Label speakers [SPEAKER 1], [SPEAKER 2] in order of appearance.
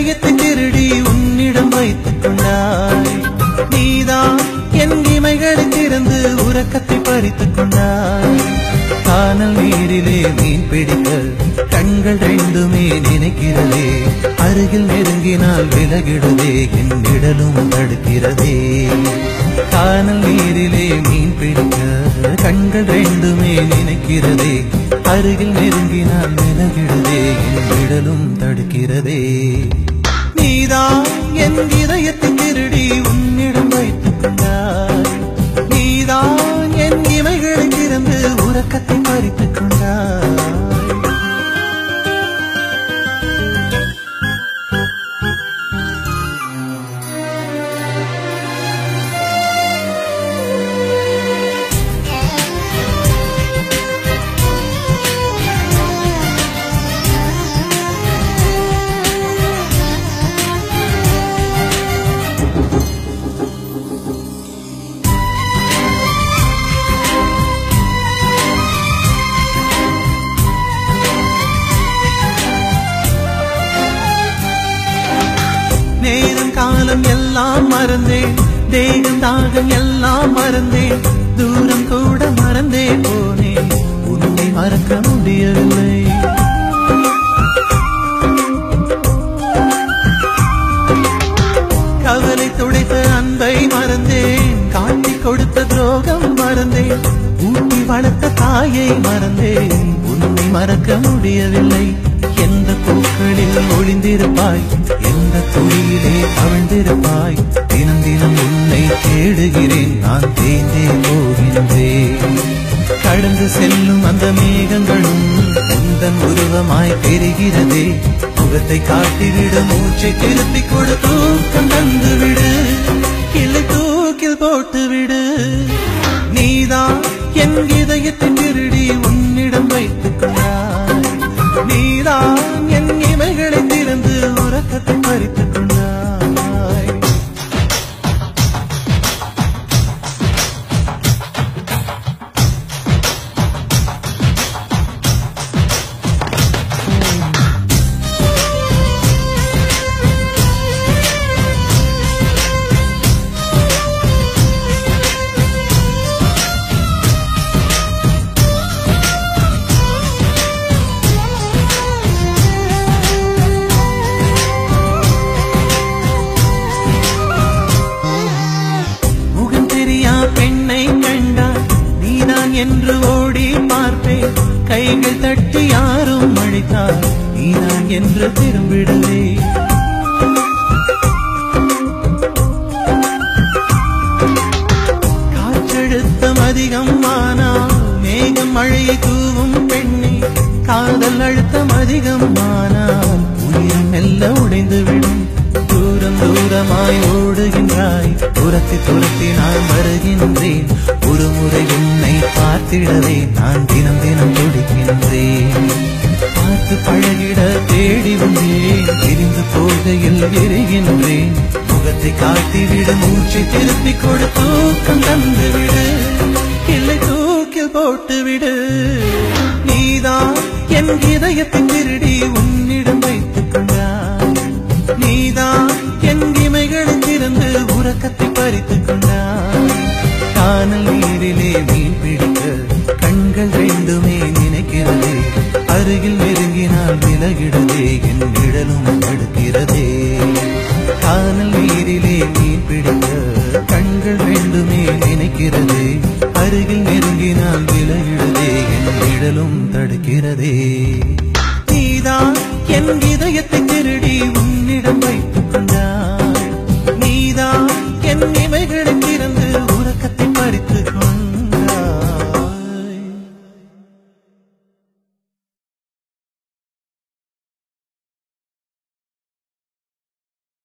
[SPEAKER 1] இதயத்தை திருடி உன்னிடம் வைத்துக் கொண்டாய். நீதான் என் இமைகளை திறந்து உறக்கத்தை பறித்துக் கொண்டாய். கானல் நீரிலே மீன் பிடிக்க கண்கள் ரெண்டுமே நினைக்கிறதே. அருகில் நெருங்கினால் விலகிடுதே, என் நிழலும் தடுக்கிறதே. கானல் நீரிலே மீன் பிடிக்க கண்கள் ரெண்டுமே நினைக்கிறதே. அருகில் நெருங்கினால் விலகிடுதே, என் நிழலும் தடுக்கிறதே. நீதான் என் இதயத்தை திருடி உன்னிடம் வைத்துக் கொண்டாய். நீதான் என் இமைகளை திறந்து உறக்கத்தை பறித்துக் கொண்டாய். நேரம் காலம் எல்லாம் மறந்தேன், தேகம் தாகம் எல்லாம் மறந்தேன். தூரம் கூட மறந்தே போனேன், உன்னை மறக்க முடியவில்லை. கவலை துடைத்த அன்பை மறந்தேன், காட்டிக் கொடுத்த துரோகம் மறந்தேன். ஊட்டி வளர்த்த தாயை மறந்தேன், உன்னை மறக்க முடியவில்லை. எந்த பூக்களில் ஒளிந்திருப்பாய், எந்த துளியிலே அவிழ்ந்திருப்பாய். தினம் தினம் உன்னை தேடுகிறேன், நான் தேய்ந்தே போகின்றேன். கடந்து செல்லும் அந்த மேகங்களும் உந்தன் உருவமாய் தெரிகிறதே. முகத்தை காட்டிவிடு, மூச்சை திருப்பி கொடு, தூக்கம் தந்துவிடு, கிளை தூக்கில் போட்டுவிடு. நீதான் என் இதயத்தை திருடி உன்னிடம் வைத்துக் கொண்டாய். நீதான் என் இமைகளை திறந்து உறக்கத்தை பறித்துக் கொண்டாய். பெண்ணை கண்டால் நீதான் என்று ஓடி பார்ப்பேன். கைகள் தட்டி யாரும் அழைத்தால் நீதான் என்று திரும்பிடுவே. காற்றழுத்தம் அதிகம் ஆனால் மேகம் மழையை தூவும் பெண்ணே. காதல் அழுத்தம் அதிகம் ஆனால் உயிர் மெல்ல உடைந்துவிடும். தூரம் தூரமாய் ஓடுகின்றாய், துரத்தி துரத்தி நான் வருகின்றேன். ஒரு முறை உன்னை பார்த்திடவே நான் தினம் தினம் துடிக்கின்றேன். பார்த்து பழகிட தேடி வந்தேன், பிரிந்து போகையில் எரிகின்றேன். முகத்தை காட்டிவிட, மூச்சை திருப்பி கொடு, தூக்கம் தந்துவிடு, கிளை தூக்கில் போட்டுவிடு. நீதான் என் இதயத்தை திருடி உன்னிடம் வைத்துக் கொண்டாய். நீதான் என் இமைகளை திறந்து உறக்கத்தை பறித்துக் கொண்டாய். கானல் நீரிலே மீன் பிடிக்க கண்கள் ரெண்டுமே நினைக்கிறதே. அருகில் நெருங்கினால் விலகிடுதே, என் நிழலும் தடுக்கிறதே. கானல் நீரிலே மீன் பிடிக்க கண்கள் ரெண்டுமே நினைக்கிறதே. அருகில் நெருங்கினால் விலகிடுதே, என் நிழலும் தடுக்கிறதே. நீதான் என் இதயத்தை திருடி உன்னிடம் வைத்து